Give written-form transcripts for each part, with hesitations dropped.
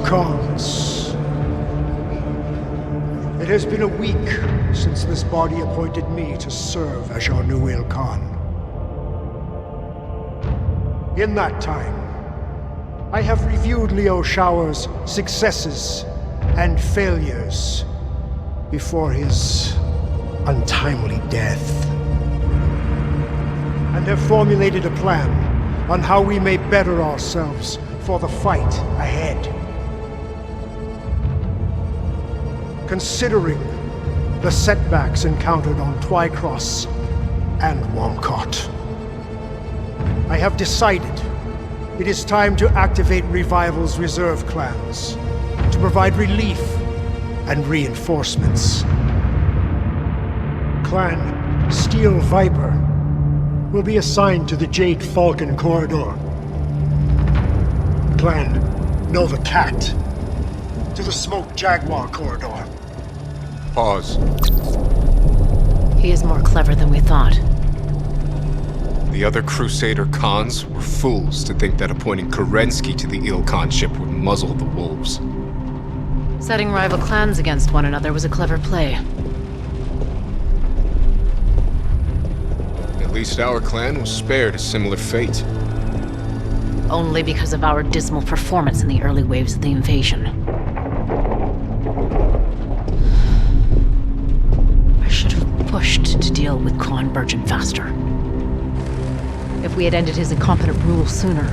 Khans. It has been a week since this body appointed me to serve as your new Ilkhan. In that time, I have reviewed Liu Shao's successes and failures before his untimely death, and have formulated a plan on how we may better ourselves for the fight ahead. Considering the setbacks encountered on Twycross and Womcott, I have decided it is time to activate Revival's reserve clans to provide relief and reinforcements. Clan Steel Viper will be assigned to the Jade Falcon Corridor. Clan Nova Cat to the Smoke Jaguar Corridor. Pause. He is more clever than we thought. The other Crusader Khans were fools to think that appointing Kerensky to the Ilkhan ship would muzzle the wolves. Setting rival clans against one another was a clever play. At least our clan was spared a similar fate. Only because of our dismal performance in the early waves of the invasion. I should have pushed to deal with Khan Burgen faster. If we had ended his incompetent rule sooner,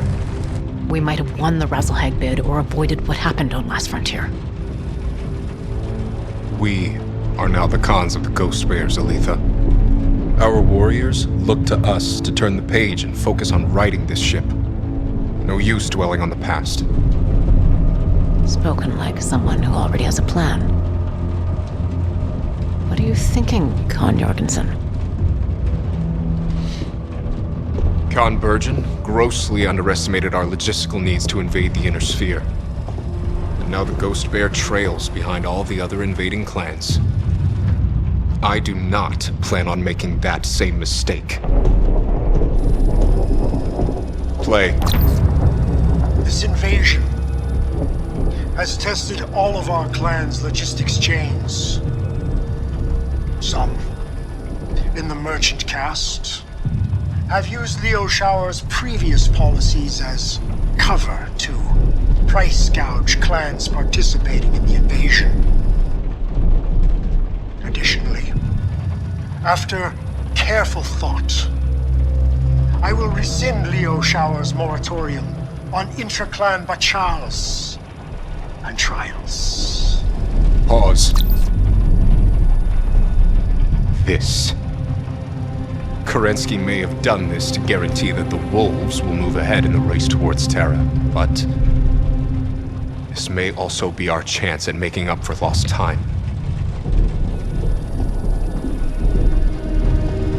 we might have won the Razzlehag bid or avoided what happened on Last Frontier. We are now the Khans of the Ghost Bears, Aletha. Our warriors look to us to turn the page and focus on righting this ship. No use dwelling on the past. Spoken like someone who already has a plan. What are you thinking, Khan Jorgensen? Khan Burgen grossly underestimated our logistical needs to invade the Inner Sphere. And now the Ghost Bear trails behind all the other invading clans. I do not plan on making that same mistake. Play. This invasion has tested all of our clan's logistics chains. Some, in the merchant caste, have used Liu Shao's previous policies as cover to price gouge clans participating in the invasion. Additionally, after careful thought, I will rescind Liu Shao's moratorium on intra-clan bachals and trials. Pause. This. Kerensky may have done this to guarantee that the wolves will move ahead in the race towards Terra, but this may also be our chance at making up for lost time.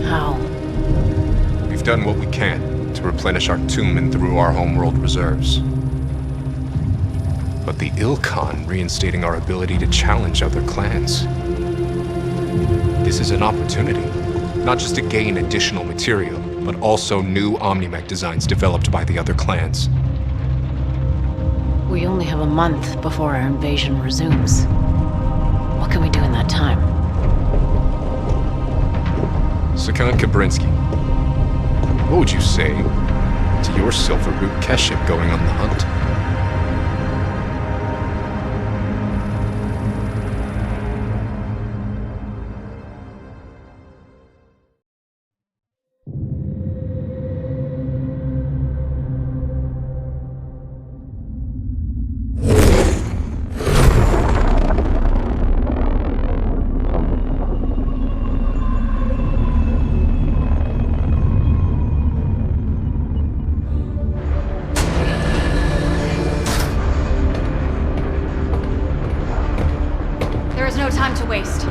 How? We've done what we can to replenish our tomb through our homeworld reserves. But the Ilkhan reinstating our ability to challenge other clans. This is an opportunity, not just to gain additional material, but also new Omnimech designs developed by the other clans. We only have a month before our invasion resumes. What can we do in that time? Sakan Kabrinsky, what would you say to your Silver Root Keship going on the hunt? Time to waste.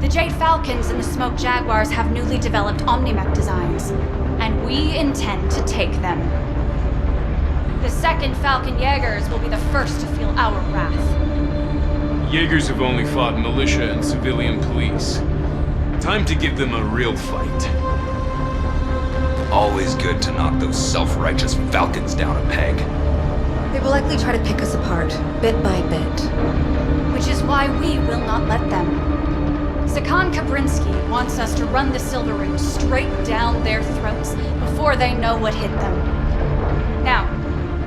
The Jade Falcons and the Smoke Jaguars have newly developed Omnimech designs, and we intend to take them. The second Falcon Jaegers will be the first to feel our wrath. Jaegers have only fought militia and civilian police. Time to give them a real fight. Always good to knock those self-righteous Falcons down a peg. They will likely try to pick us apart, bit by bit. Which is why we will not let them. Sakan Kabrinsky wants us to run the Silver Root straight down their throats before they know what hit them. Now,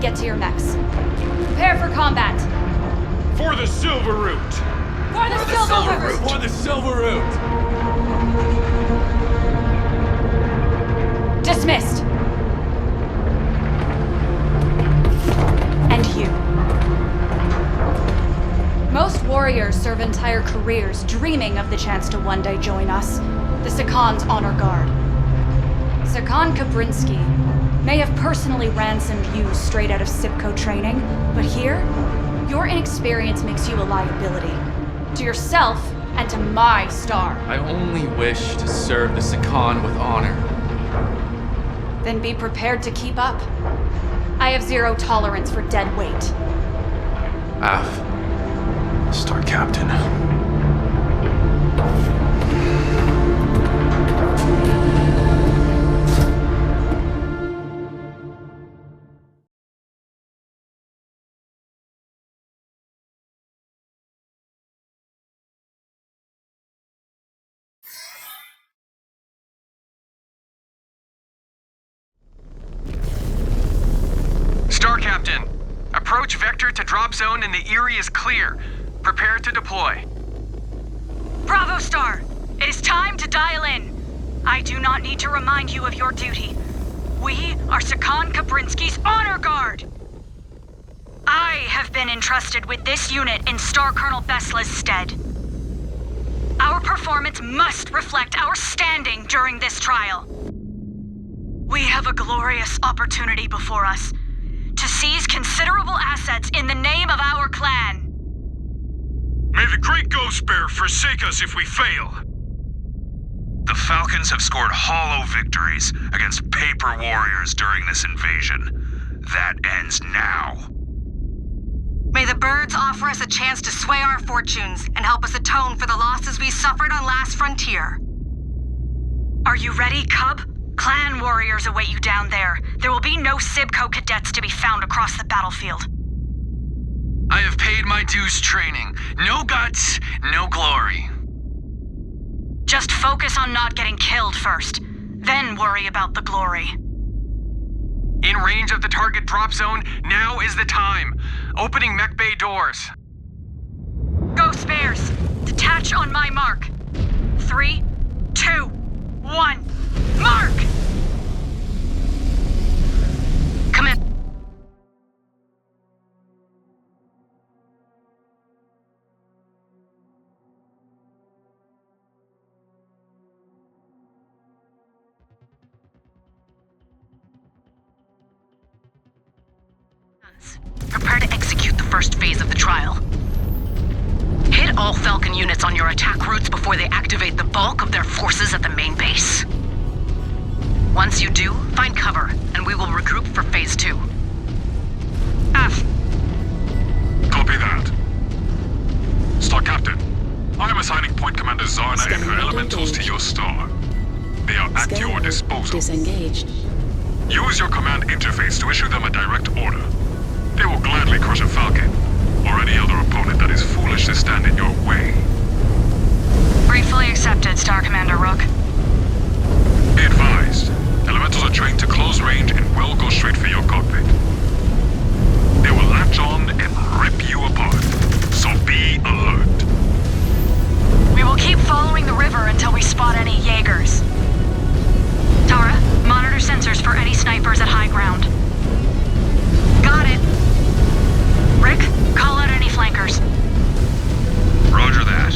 get to your mechs. Prepare for combat. For the Silver Root! For the Silver Root! For the Silver Root! Dismissed. And you. Most warriors serve entire careers dreaming of the chance to one day join us, the Sakan's honor guard. Sakan Kabrinsky may have personally ransomed you straight out of Sipco training, but here, your inexperience makes you a liability. To yourself and to my star. I only wish to serve the Sakan with honor. Then be prepared to keep up. I have zero tolerance for dead weight. Star Captain. Star Captain, approach vector to drop zone and the Erie is clear. Prepare to deploy. Bravo, Star! It is time to dial in. I do not need to remind you of your duty. We are Sakan Kabrinsky's honor guard! I have been entrusted with this unit in Star Colonel Besla's stead. Our performance must reflect our standing during this trial. We have a glorious opportunity before us to seize considerable assets in the name of our clan. May the great Ghost Bear forsake us if we fail. The Falcons have scored hollow victories against paper warriors during this invasion. That ends now. May the birds offer us a chance to sway our fortunes and help us atone for the losses we suffered on Last Frontier. Are you ready, Cub? Clan warriors await you down there. There will be no Sibco cadets to be found across the battlefield. I have paid my dues training. No guts, no glory. Just focus on not getting killed first, then worry about the glory. In range of the target drop zone, now is the time. Opening mech bay doors. Ghost Bears, detach on my mark. 3, 2, 1, mark! Commit. Prepare to execute the first phase of the trial. Hit all Falcon units on your attack routes before they activate the bulk of their forces at the main base. Once you do, find cover, and we will regroup for phase 2. F. Copy that. Star Captain, I am assigning Point Commander Zarna and her elementals to your star. They are at your disposal. Disengaged. Use your command interface to issue them a direct order. They will gladly crush a Falcon, or any other opponent that is foolish to stand in your way. Gratefully accepted, Star Commander Rook. Be advised, elementals are trained to close range and will go straight for your cockpit. They will latch on and rip you apart, so be alert. We will keep following the river until we spot any Jaegers. Tara, monitor sensors for any snipers at high ground. Got it. Rick, call out any flankers. Roger that.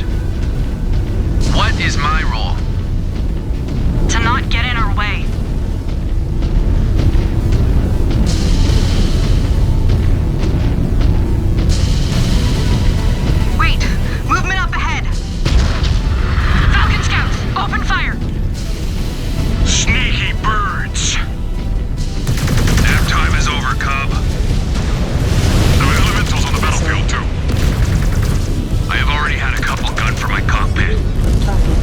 What is my role? To not get in our way. Wait! Movement up ahead! Falcon Scouts, open fire! Sneaky birds! Nap time is over, Cub. There are elementals on the battlefield too. I have already had a couple gun for my cockpit. Target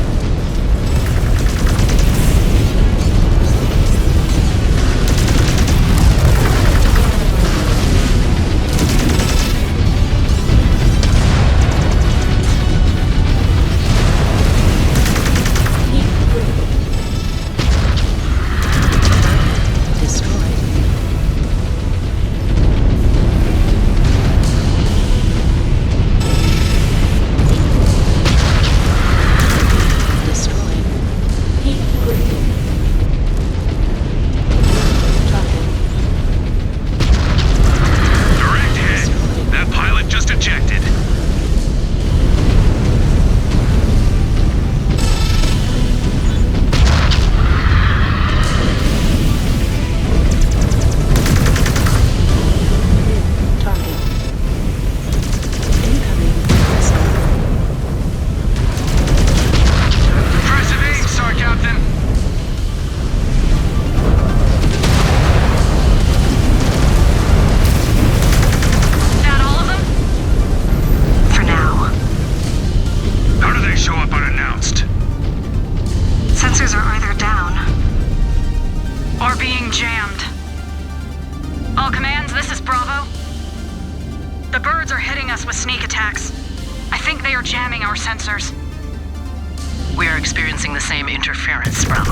experiencing the same interference, Bravo.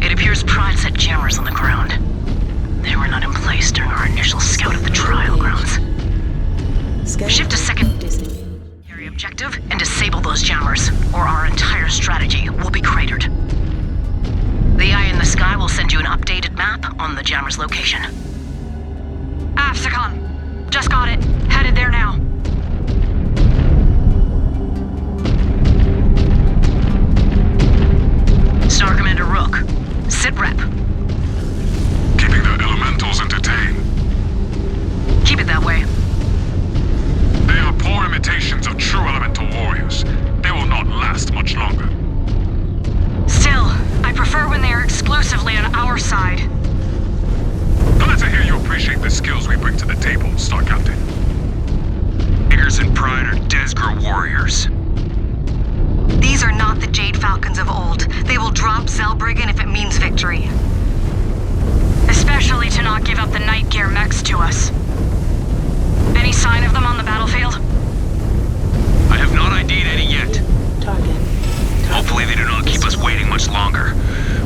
It appears Pride set jammers on the ground. They were not in place during our initial scout of the trial grounds. Shift to secondary objective and disable those jammers, or our entire strategy will be cratered. The Eye in the Sky will send you an updated map on the jammer's location. Secon. Just got it. Headed there now. Star Commander Rook, sit rep. Keeping the elementals entertained. Keep it that way. They are poor imitations of true elemental warriors. They will not last much longer. Still, I prefer when they are exclusively on our side. Glad to hear you appreciate the skills we bring to the table, Star Captain. Eggers and Pride are Desgro warriors. These are not the Jade Falcons of old. They will drop Zellbriggen if it means victory. Especially to not give up the night gear mechs to us. Any sign of them on the battlefield? I have not ID'd any yet. Hopefully they do not keep us waiting much longer.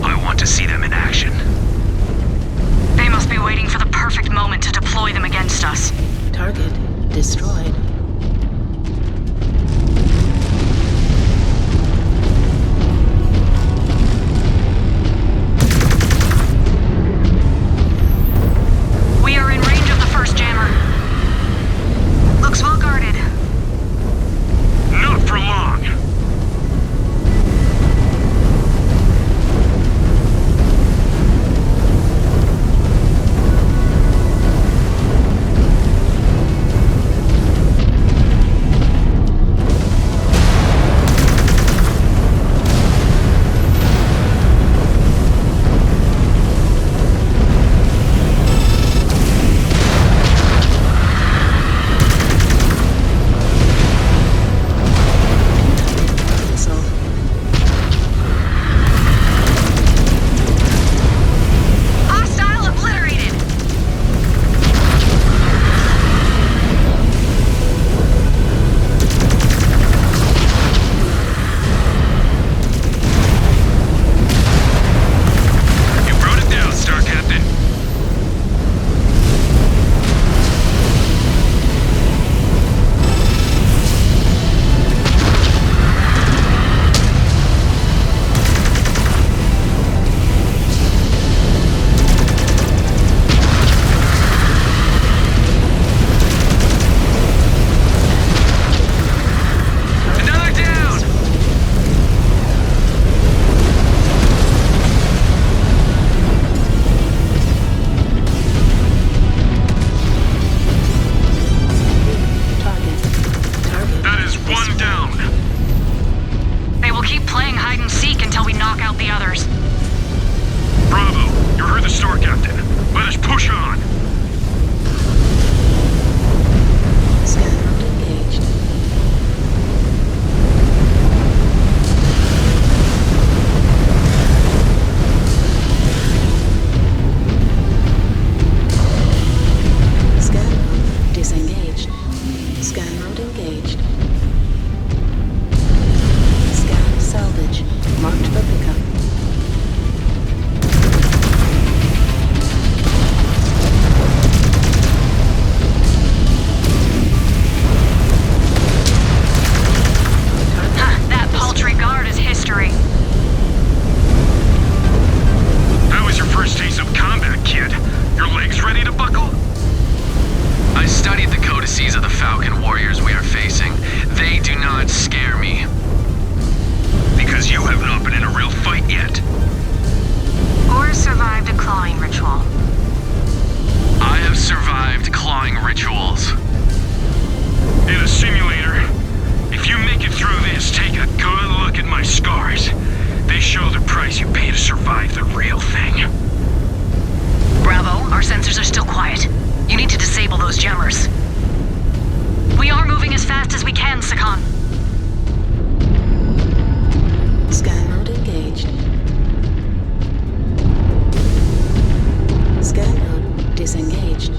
I want to see them in action. They must be waiting for the perfect moment to deploy them against us. Target destroyed. We are in range of the first jammer. Looks well guarded. Not for long. Hostile obliterated! You wrote it down, Star Captain. Another down! Target. That is one down. They will keep playing hide and seek until we knock out the others. Bravo, you heard the Star Captain. Let us push on. Scan mode engaged. Scan mode disengaged. Scan mode engaged. Scan salvage marked for pickup. That paltry guard is history. How was your first taste of combat, kid? Your legs ready to buckle? I studied the codices of the Falcon warriors we are facing. They do not scare me. Because you have not been in a real fight yet. Or survived a clawing ritual. I have survived clawing rituals. In a simulator, if you make it through this, take a good look at my scars. They show the price you pay to survive the real thing. Bravo, our sensors are still quiet. You need to disable those jammers. We are moving as fast as we can, Secon. Scan mode engaged. Scan mode disengaged.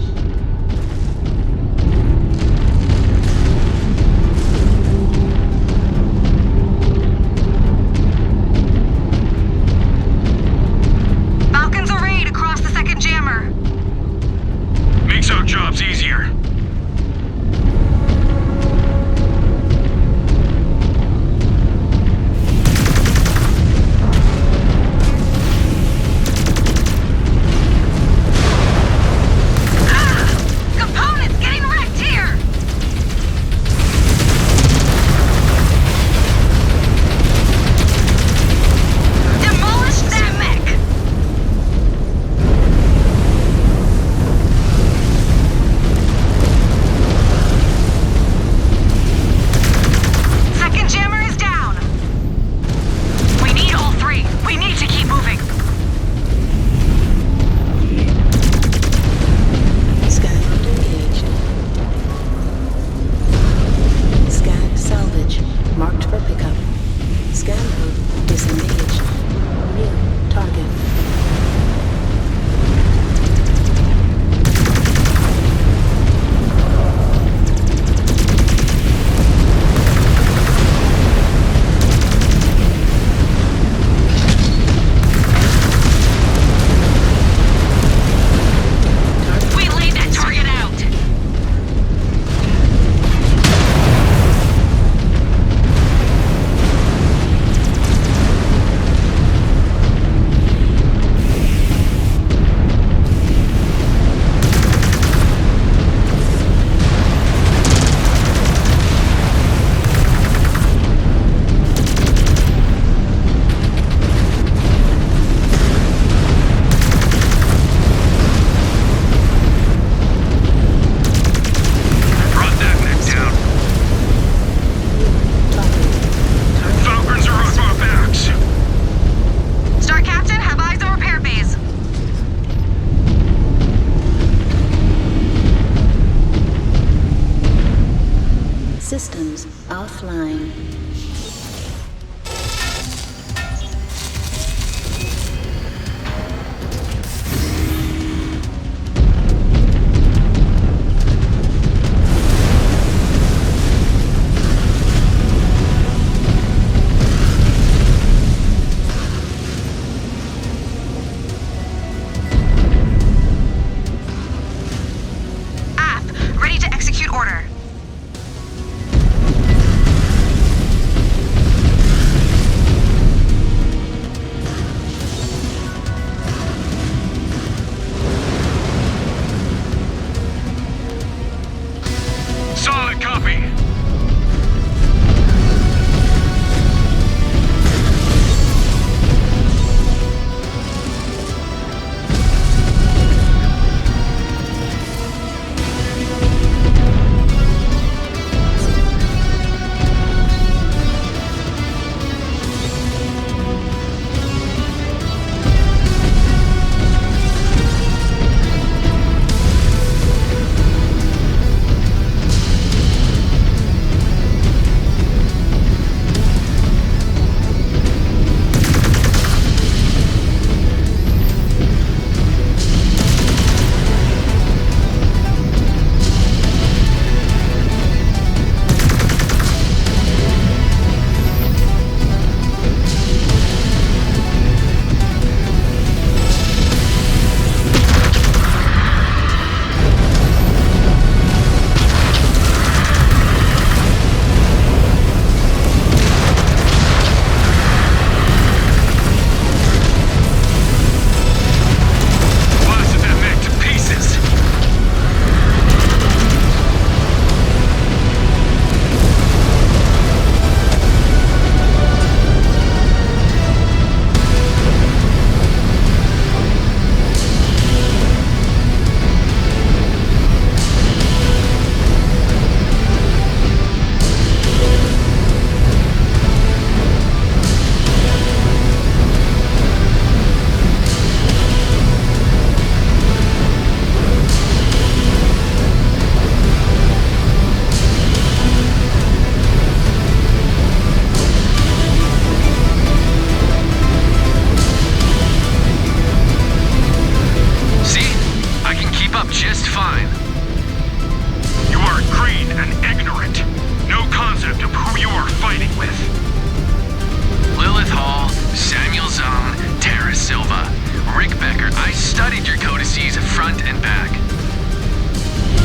front and back.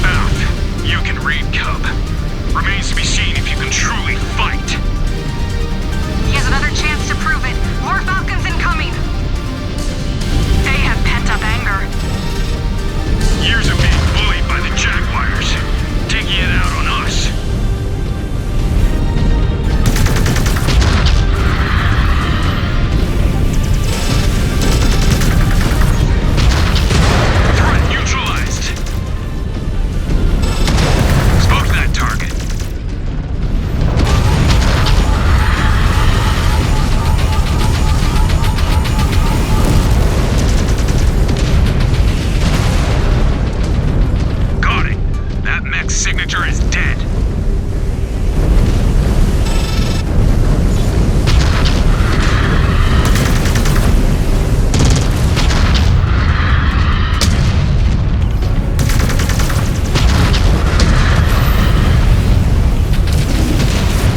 Alf, you can read Cub. Remains to be seen if you can truly fight. He has another chance to prove it. More Falcons incoming. They have pent-up anger. Years of being bullied by the Jaguars. Taking it out on us. Threat neutralized. Spoke that target. Got it. That mech's signature is dead.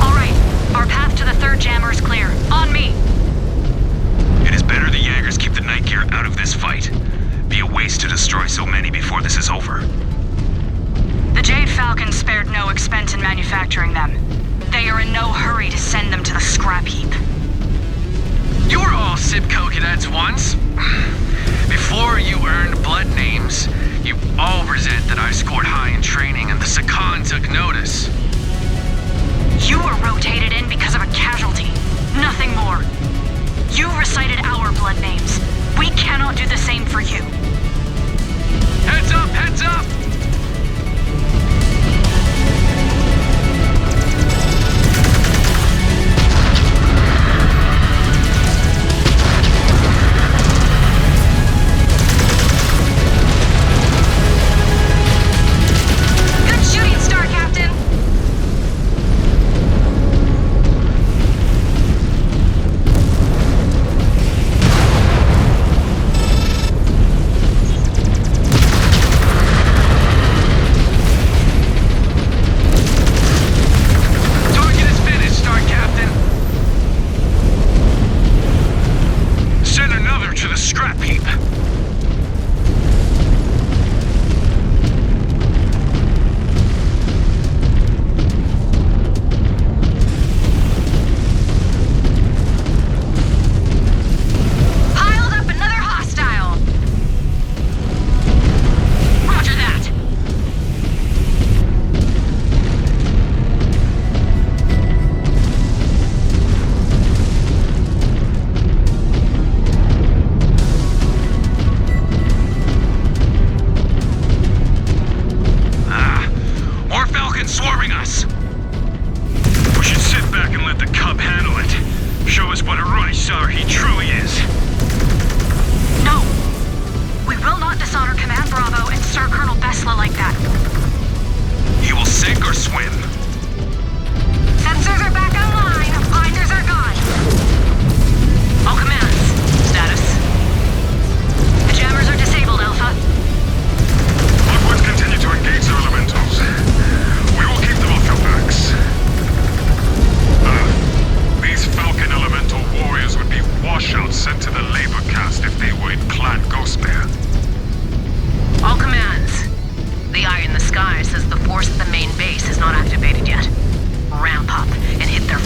All right, our path to the third jammer is clear. On me! It is better the Jaegers keep the night gear out of this fight. Be a waste to destroy so many before this is over. The Jade Falcons spared no expense in manufacturing them. They are in no hurry to send them to the scrap heap. You were all Sipco cadets once. Before you earned blood names, you all resent that I scored high in training and the Sakan took notice. You were rotated in because of a casualty. Nothing more. You recited our blood names. We cannot do the same for you. Heads up, heads up! Good shooting, Star Captain. Target is finished, Star Captain. Send another to the scrap heap. Piled up another hostile. Roger that. More Falcons swarming us. We should sit back and let the Cub handle it. Show us what a Rysar he truly is. No. We will not dishonor Command Bravo and Sir Colonel Bessla like that. He will sink or swim. Sensors are back online. Blinders are gone. All commands. Status. The jammers are disabled, Alpha. Onwards, continue to engage their elementals. We will keep them off your backs. These Falcon elemental warriors would be washouts sent to the labor caste if they were in Clan Ghostbear. All commands. The eye in the sky says the force at the main base is not activated yet. Ramp up and hit their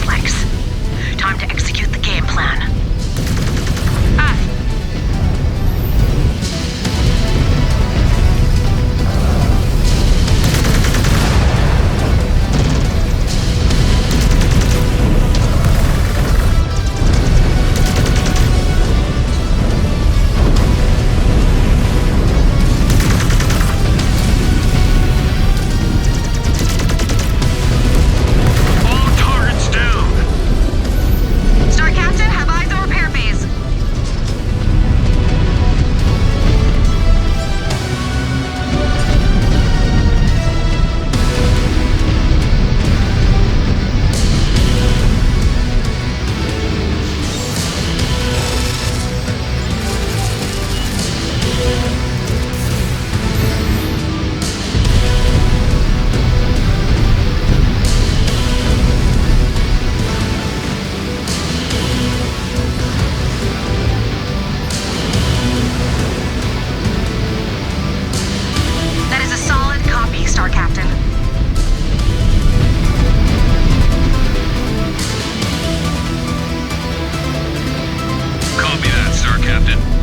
Captain.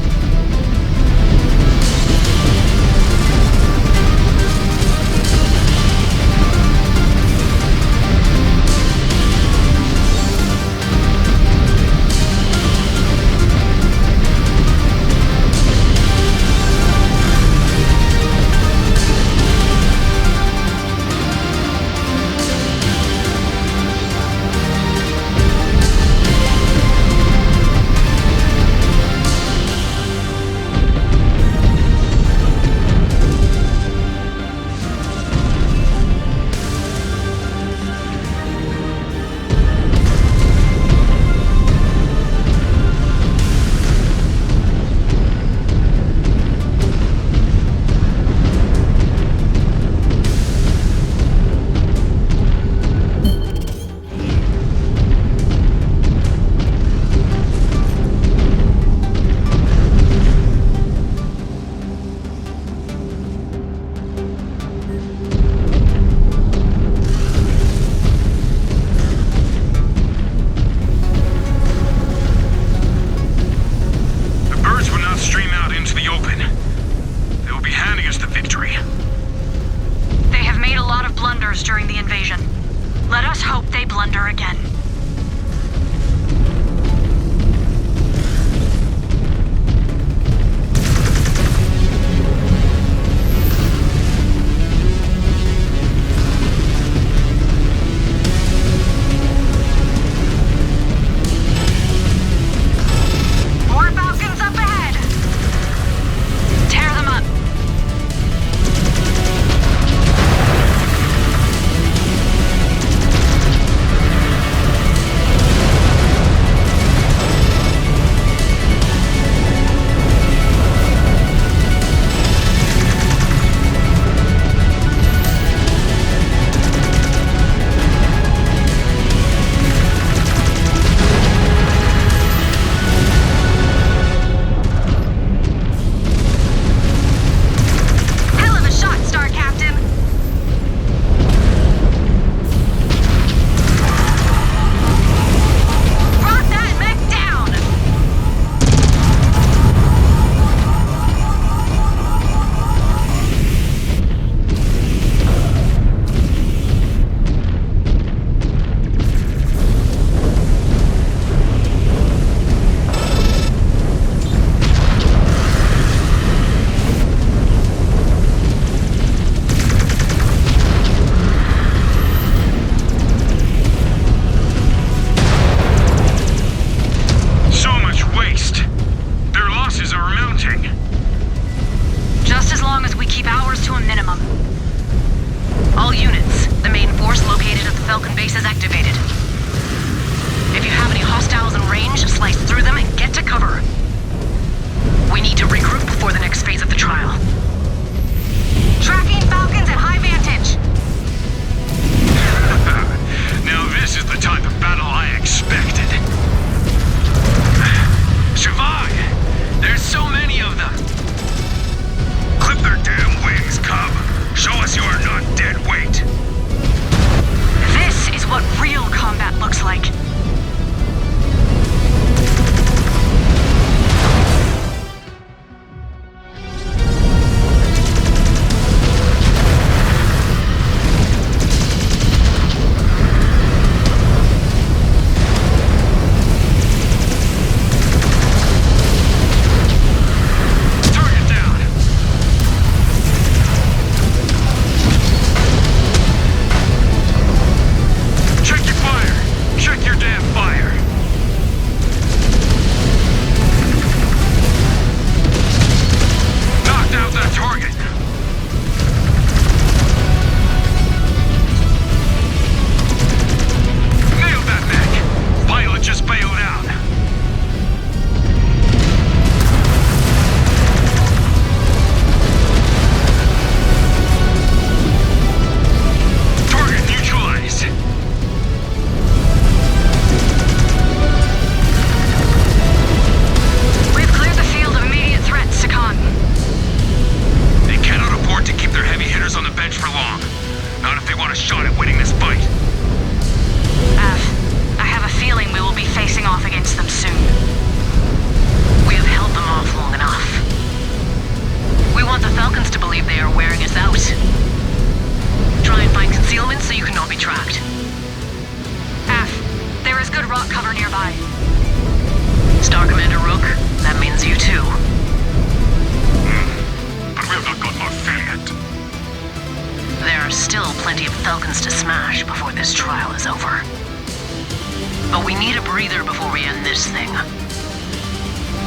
But we need a breather before we end this thing.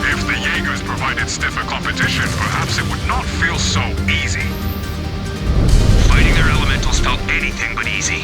If the Jaegers provided stiffer competition, perhaps it would not feel so easy. Fighting their elementals felt anything but easy.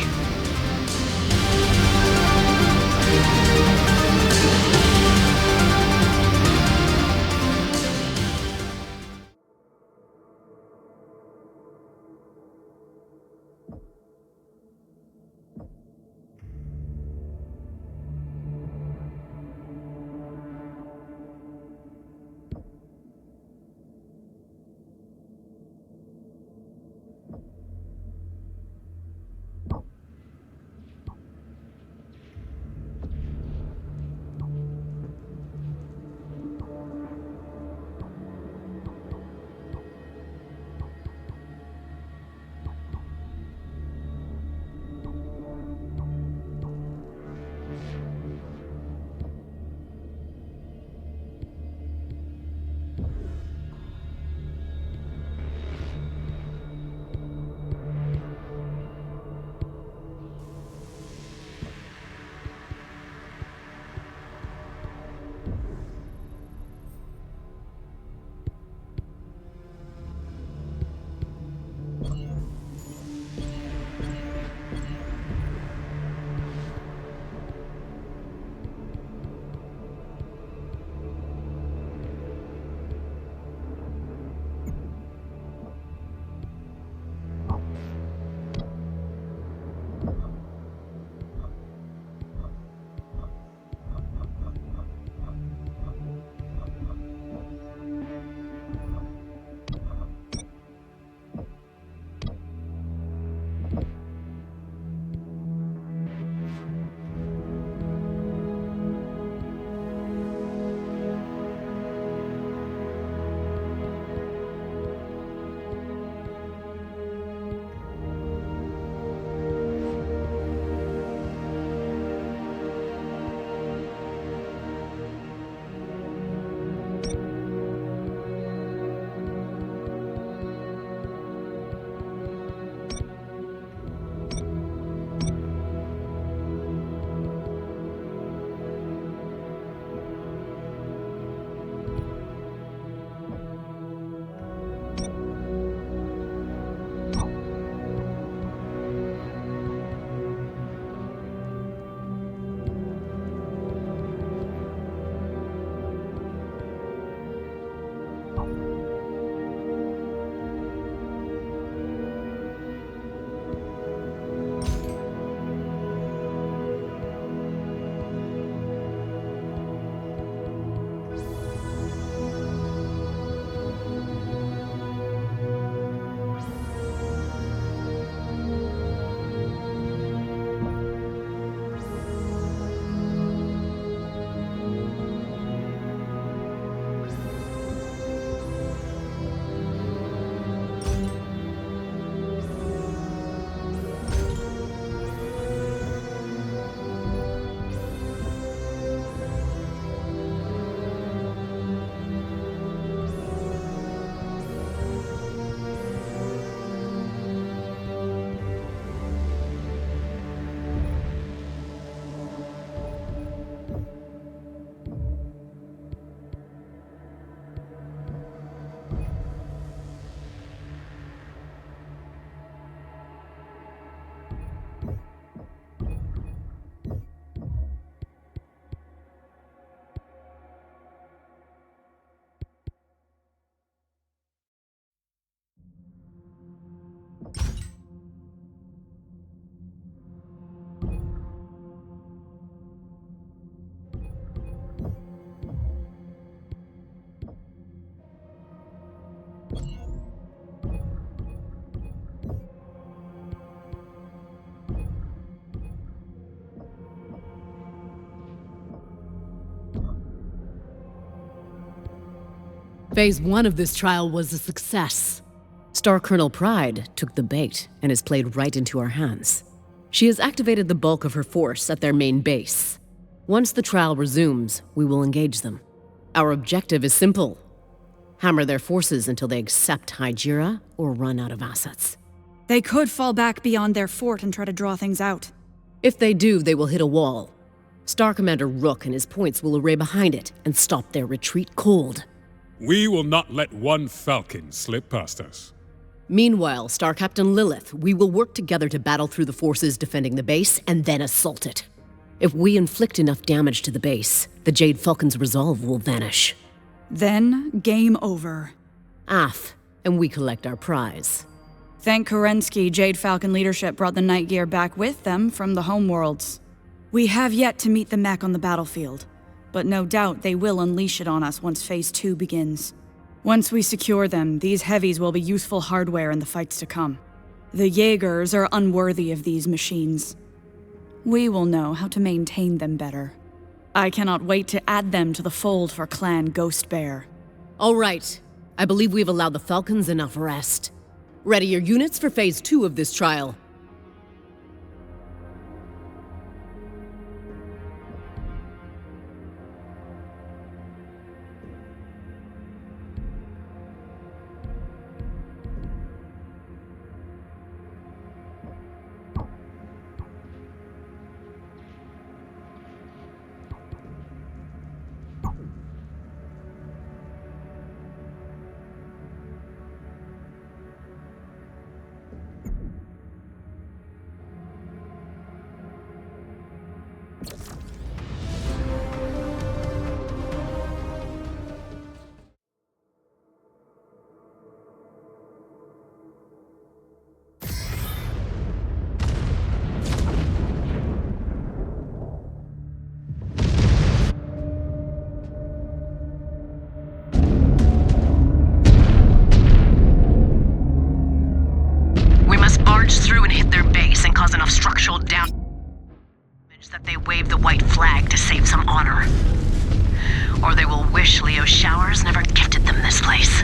Phase 1 of this trial was a success. Star Colonel Pride took the bait and has played right into our hands. She has activated the bulk of her force at their main base. Once the trial resumes, we will engage them. Our objective is simple: hammer their forces until they accept Hygira or run out of assets. They could fall back beyond their fort and try to draw things out. If they do, they will hit a wall. Star Commander Rook and his points will array behind it and stop their retreat cold. We will not let one Falcon slip past us. Meanwhile, Star Captain Lilith, we will work together to battle through the forces defending the base and then assault it. If we inflict enough damage to the base, the Jade Falcon's resolve will vanish. Then, game over. And we collect our prize. Thank Kerensky, Jade Falcon leadership brought the Night Gear back with them from the homeworlds. We have yet to meet the mech on the battlefield, but no doubt they will unleash it on us once Phase 2 begins. Once we secure them, these heavies will be useful hardware in the fights to come. The Jaegers are unworthy of these machines. We will know how to maintain them better. I cannot wait to add them to the fold for Clan Ghost Bear. All right. I believe we've allowed the Falcons enough rest. Ready your units for Phase 2 of this trial. Through and hit their base and cause enough structural damage that they wave the white flag to save some honor. Or they will wish Leo's showers never gifted them this place.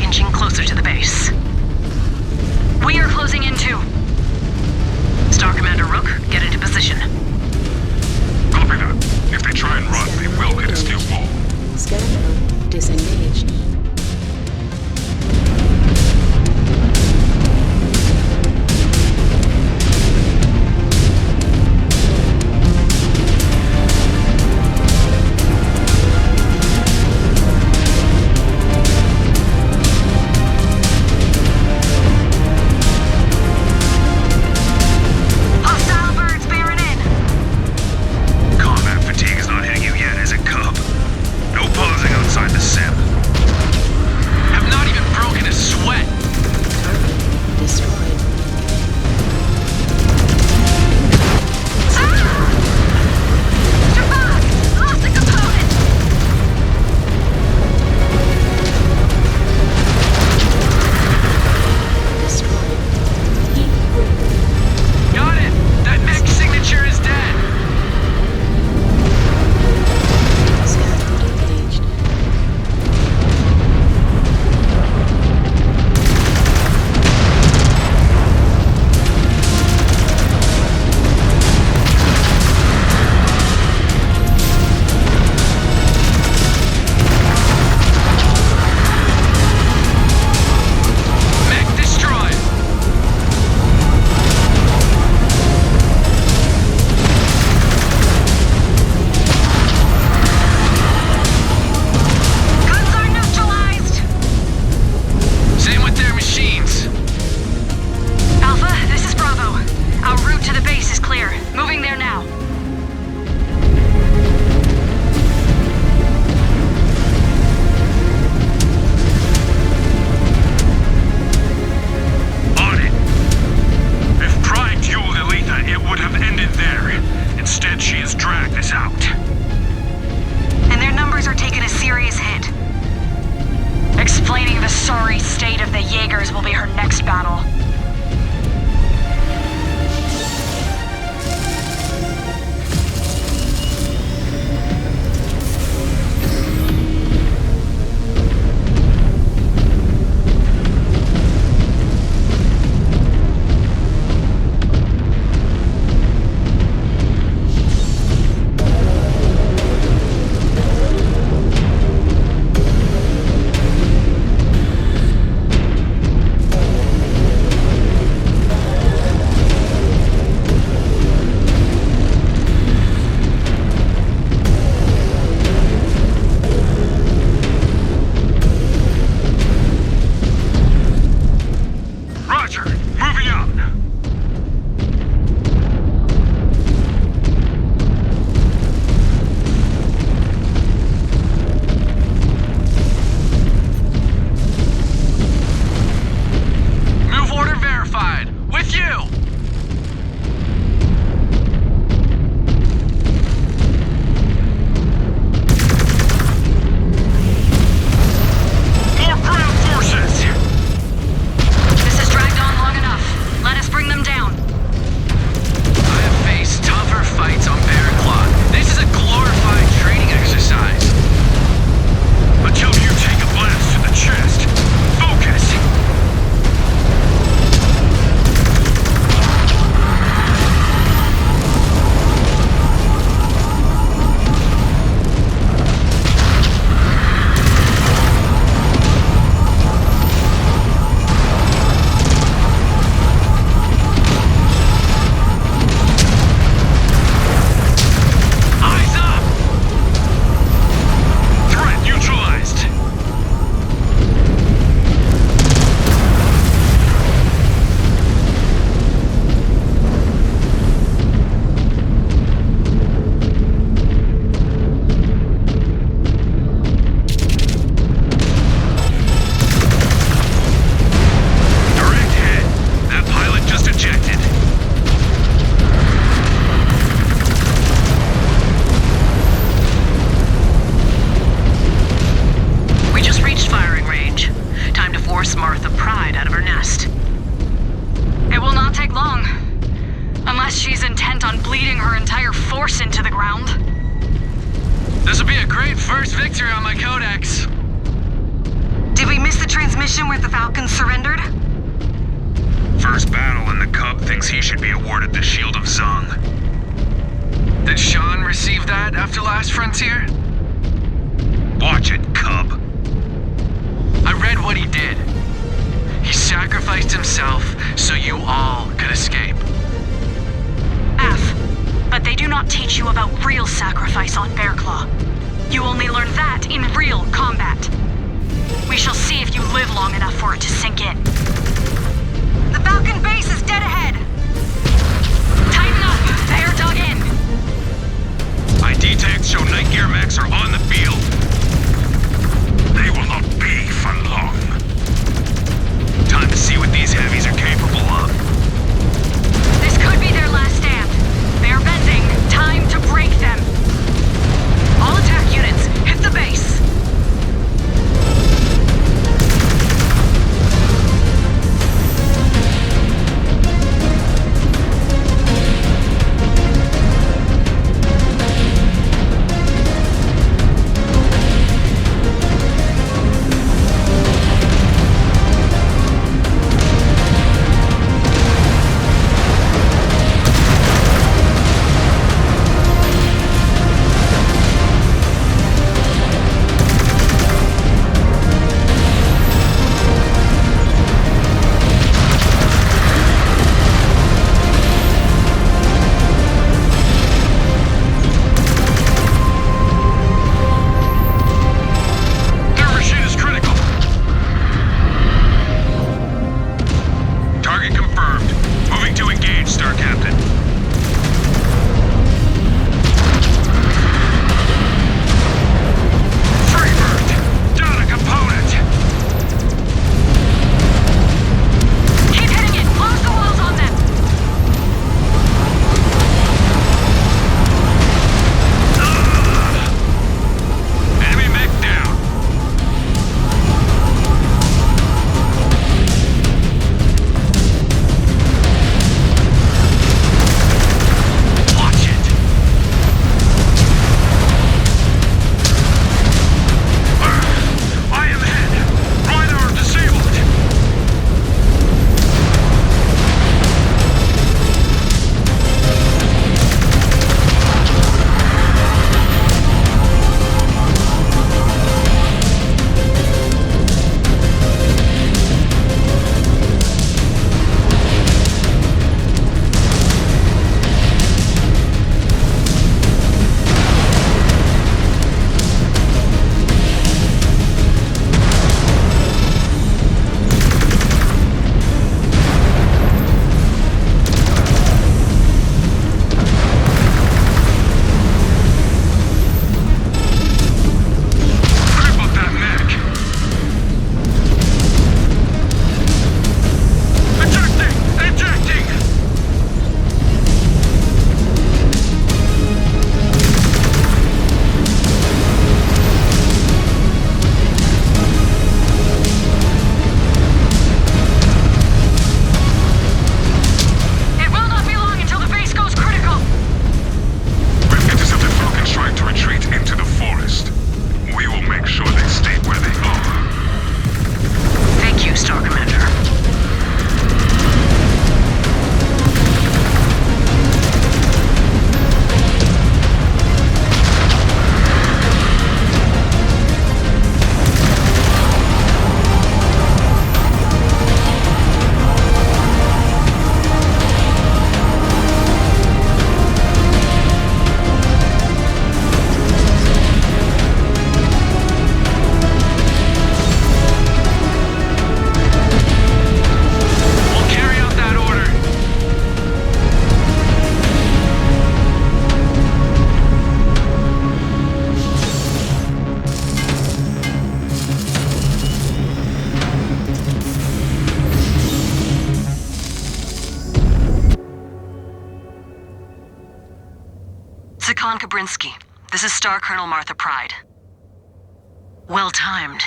inching closer to the base. We are closing in too. Star Commander Rook, get into position. Copy that. If they try and run, they will hit a steel wall. Scan mode disengaged. Hostile birds bearing in. Combat fatigue is not hitting you yet, is it, Cub? No pausing outside the sim. Have not even broken a sweat. Target destroyed. Javon! Lost a component! Destroyed. Got it! That mech signature is dead! Scan mode engaged. Mech destroyed! Guns are neutralized! Same with their machines. Alpha, this is Bravo. Our route to the base is clear. Moving there now. On it. If Pride fueled Elitha, it would have ended there. Instead, she has dragged us out. And their numbers are taking a serious hit. Explaining the sorry state of the Jaegers will be her next battle. Roger. Moving out. Move order verified. With you! More ground forces! This has dragged on long enough. Let us bring them down. I have faced tougher fights on Bear Claw. This is a glorified training exercise. Until you take a blast to the chest. Focus! Eyes up! Threat neutralized! Direct hit. That pilot just ejected. We just reached firing range. Time to force Martha Pride out of her nest. It will not take long. Unless she's intent on bleeding her entire force into the ground. This will be a great first victory on my codex. Did we miss the transmission where the Falcons surrendered? First battle and the Cub thinks he should be awarded the Shield of Zung. Did Sean receive that after Last Frontier? Watch it, Cub. I read what he did. He sacrificed himself so you all could escape. But they do not teach you about real sacrifice on Bearclaw. You only learn that in real combat. We shall see if you live long enough for it to sink in. The Falcon base is dead ahead! Tighten up! They are dug in! ID tags show Night Gear mechs are on the field. They will not be for long. Time to see what these heavies are capable of. This could be their last stand. They are bending. Time to break them. All attack units, hit the base. Kabrinsky. This is Star Colonel Martha Pride. Well timed.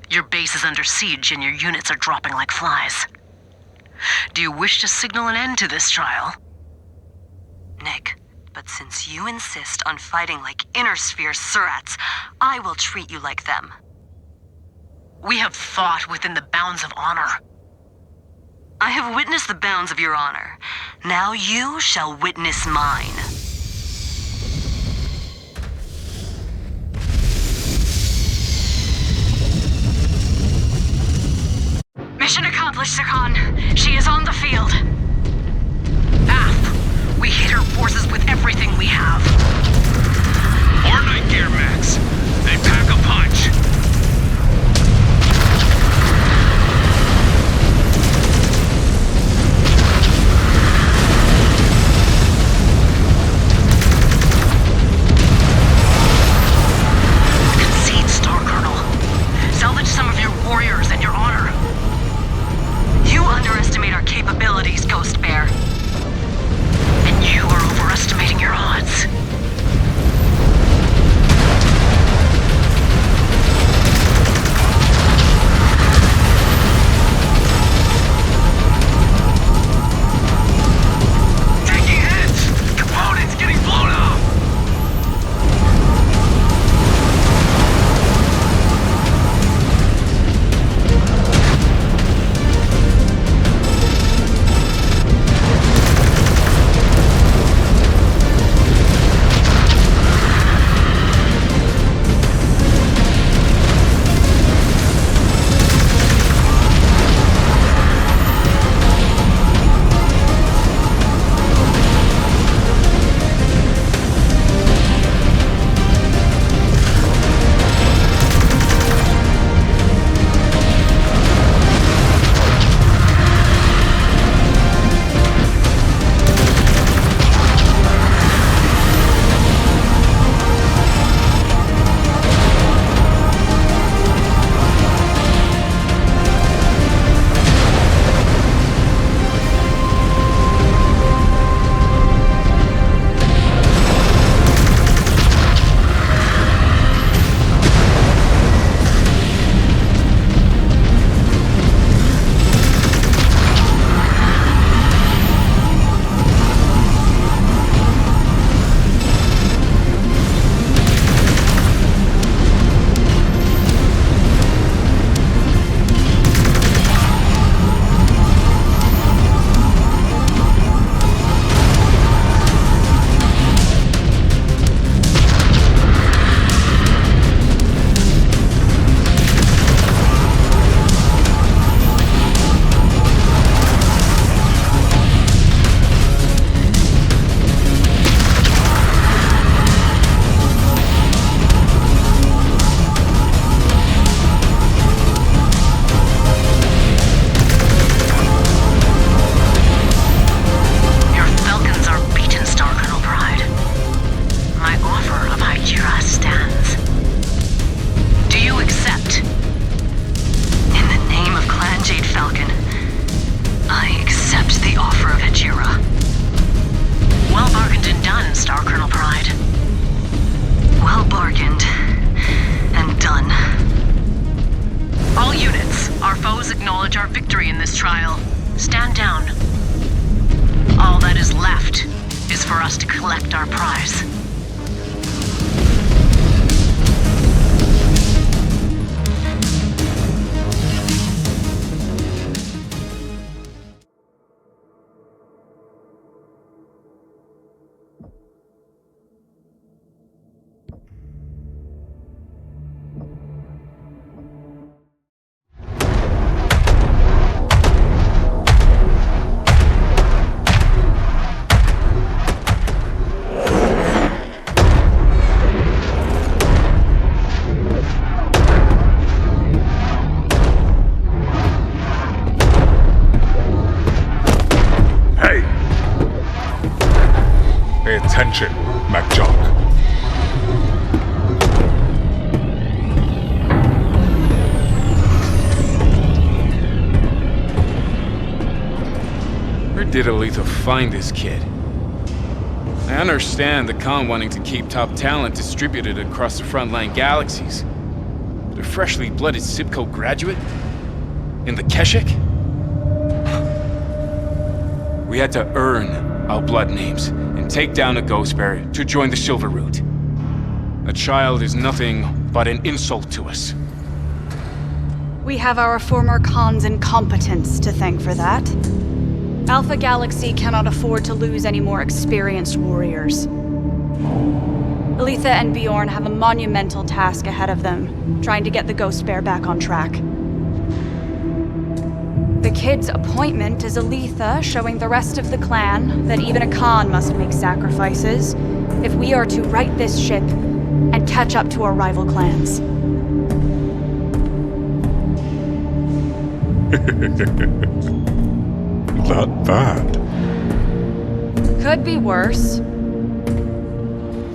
Your base is under siege and your units are dropping like flies. Do you wish to signal an end to this trial? Nick, but since you insist on fighting like Inner Sphere Surats, I will treat you like them. We have fought within the bounds of honor. I have witnessed the bounds of your honor. Now you shall witness mine. Mission accomplished, Sakan. She is on the field. Af, we hit her forces with everything we have. More night gear, Max. They pack a punch. Concede, Star Colonel. Salvage some of your warriors and your honor. You underestimate our capabilities, Ghost Bear. And you are overestimating your odds. Taking hits! Components getting blown up! acknowledge our victory in this trial. Stand down. All that is left is for us to collect our prize. Pay attention, MacJock. Where did Aletha find this kid? I understand the Khan wanting to keep top talent distributed across the frontline galaxies. But a freshly blooded Sibco graduate? In the Keshik? We had to earn our blood names and take down a ghost bearer to join the Silver Root. A child is nothing but an insult to us. We have our former Khan's incompetence to thank for that. Alpha Galaxy cannot afford to lose any more experienced warriors. Aletha and Bjorn have a monumental task ahead of them, trying to get the Ghost Bear back on track. The kid's appointment is Aletha showing the rest of the clan that even a Khan must make sacrifices if we are to right this ship and catch up to our rival clans. Not bad. Could be worse.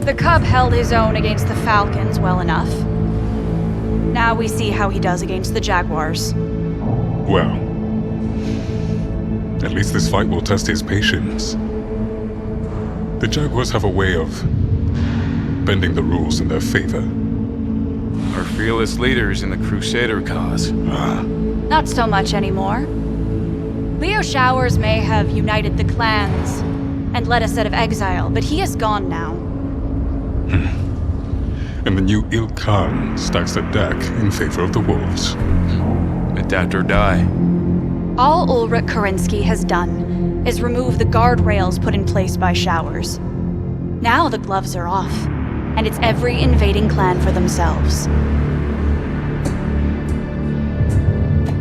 The Cub held his own against the Falcons well enough. Now we see how he does against the Jaguars. Well, at least this fight will test his patience. The Jaguars have a way of bending the rules in their favor. Our fearless leaders in the Crusader cause. Not so much anymore. Leo Showers may have united the clans and led us out of exile, but he is gone now. And the new Il Khan stacks the deck in favor of the wolves. Adapt or die. All Ulrich Karinsky has done is remove the guardrails put in place by Showers. Now the gloves are off, and it's every invading clan for themselves.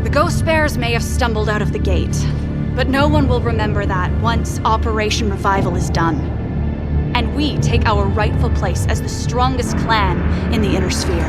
The Ghost Bears may have stumbled out of the gate, but no one will remember that once Operation Revival is done, and we take our rightful place as the strongest clan in the Inner Sphere.